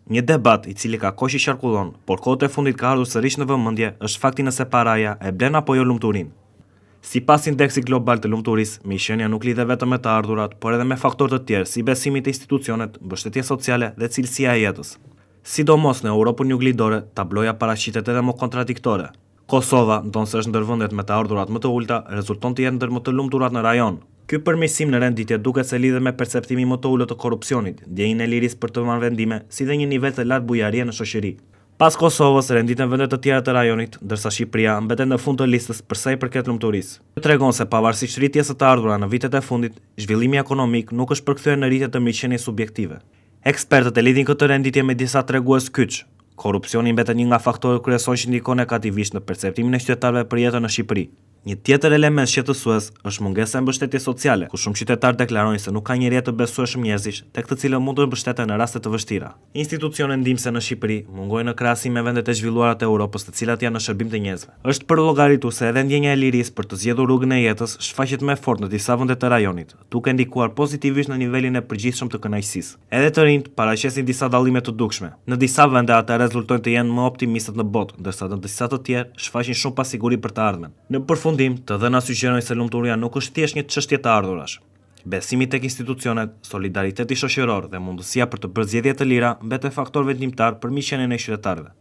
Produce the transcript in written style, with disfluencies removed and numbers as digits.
Një debat i cili ka kohë që qarkullon, por kohët e fundit ka ardhur sërish në vëmendje, është fakti nëse paraja e blen apo jo lumturinë. Sipas indeksit global të lumturisë, mishënia nuk lidhet vetëm me të ardhurat, por edhe me faktorë të tjerë si besimi te institucionet, mbështetja sociale dhe cilësia e jetës. Sidomos në Europën juglidore, tabloja paraqitet edhe më kontradiktore. Kosova, ndonse është ndër vendet me të ardhurat më të ulta, rezulton të jetë ndër më të lumturat në rajon. Ky përmirësim në renditje duket se lidhet me perceptimin më të ulët të korrupsionit, ndjenjën e lirisë për të marrë vendime, si dhe një nivel të lartë bujarie në shoqëri. Pas Kosovës renditen vendet të tjera të rajonit, ndërsa Shqipëria mbetet në fund të listës për sa i përket lumturisë. Kjo tregon se pavarësisht rritjes së të ardhura në vitet e fundit, zhvillimi ekonomik nuk është përkthyer në rritje të mirëqenies subjektive. Ekspertët e lidhin këtë renditje me disa tregues kyç. Korrupsioni mbetet një nga faktorët kryesorë që ndikon negativisht në perceptimin e qytetarëve për jetën në Shqipëri. Një tjetër element shqetësues është mungesa e mbështetjes sociale, ku shumë qytetarë deklarojnë se nuk ka një rrjet të besueshëm njerëzish, tek të cilët mund të mbështeten në raste të vështira. Institucionet ndihmëse në Shqipëri mungojnë në krahasim me vendet e zhvilluara të Europës, të cilat janë në shërbim të njerëzve. Është për llogaritur se edhe ndjenja e lirisë për të zgjedhur rrugën e jetës shfaqet më fort në disa vende të rajonit, duke ndikuar pozitivisht në nivelin e përgjithshëm të kënaqësisë. Edhe të rinjt paraqesin disa dallime të dukshme. Në disa vende ata rezultojnë të jenë më optimistët në botë, ndërsa në disa të tjerë shfaqin shumë pasiguri për të ardhmen. Në përfundim, të dhëna sugjerojnë se lumturia nuk është thjesht një çështje të ardhurash. Besimi tek institucionet, solidariteti shoqëror dhe mundësia për të bërë zgjedhje të lira mbetet faktor vendimtar për mirëqenien e qytetarëve.